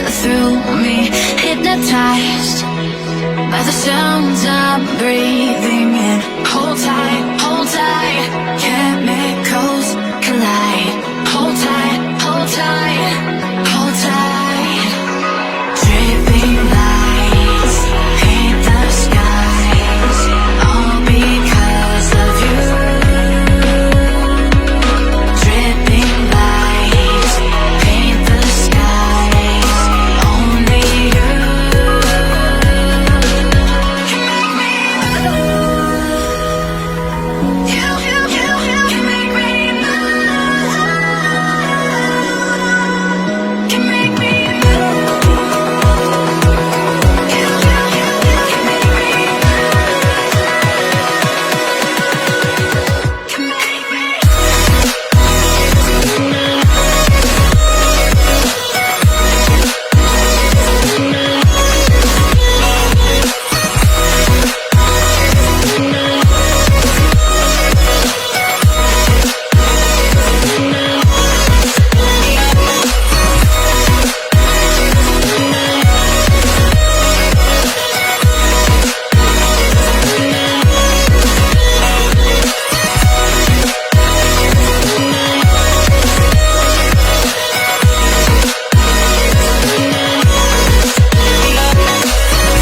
cut through me, hypnotized by the sounds I'm breathing in. Hold tight, chemicals collide. Hold tight, hold tight, hold tight. Dripping lights paint the skies, all because of you. Dripping lights paint the skies, only you can make me move. You can make me move. Can make me move. You can make me move. Can make me.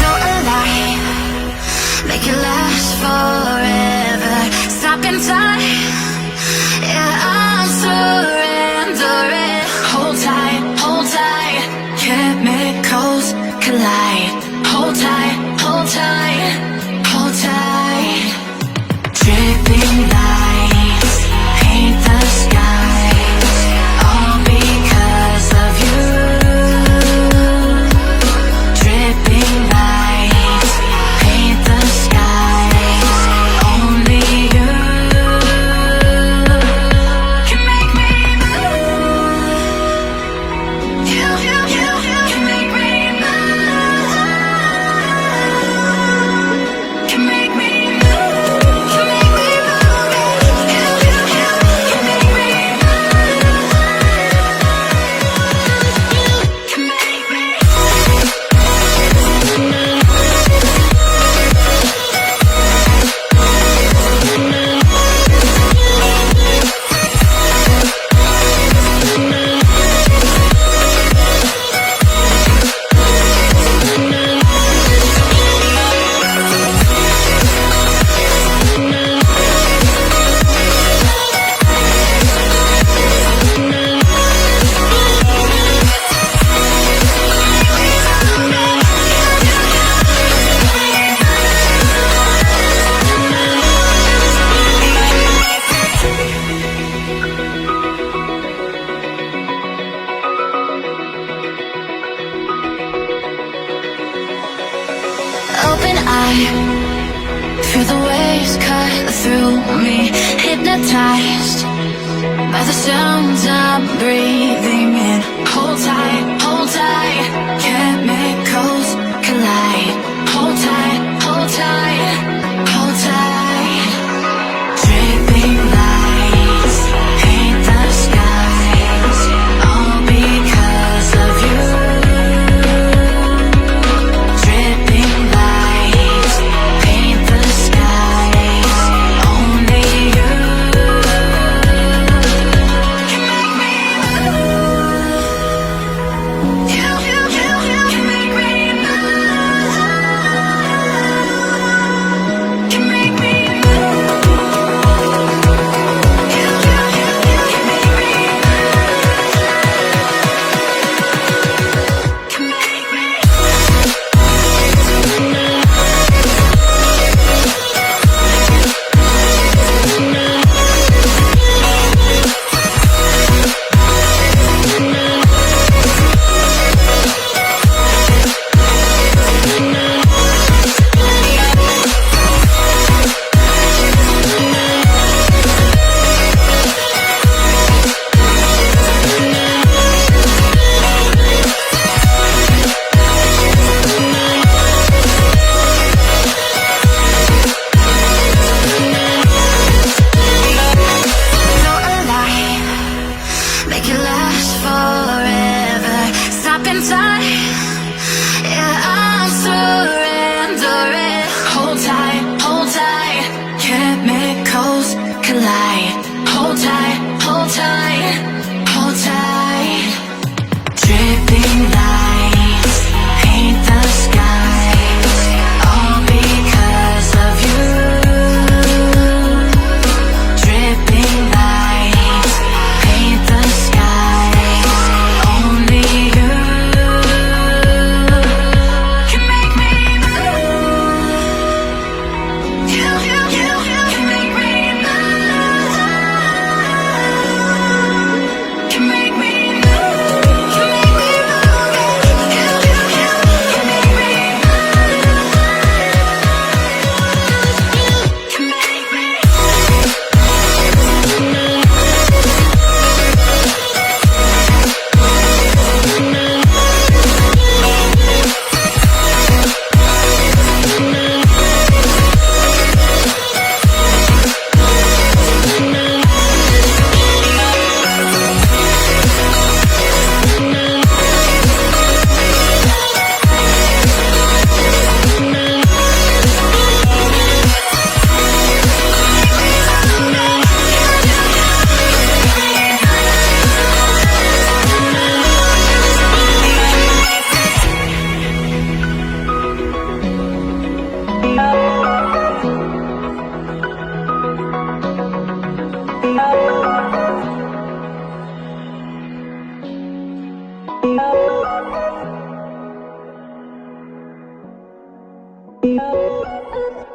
You're alive, make it last forever. Stop in time, yeah, I'm surrendering. Hold tight, chemicals collide. Hold tight, hold tight, hold tight. Dripping lights paint the skies, all because of you. Dripping lights paint the skies, only you can make me move. You can make me move. Can make me move. Can make me move. You can make me move. Can make me. Open eye, feel the waves cut through me, hypnotized by the sounds I'm breathing in. Hold tight, chemicals collide. Hold tight, hold tight, hold tight. Dripping lights paint the skies, all because of you. Dripping lights paint the skies, only you can make me move. You can make me move. tight, hold tight, hold tight. Dripping lights paint the skies, all because of you. Dripping lights paint the skies, only you can make me move. You can make me move. Can make me move. Can make me move. You can make me move. Can make me. Yeah.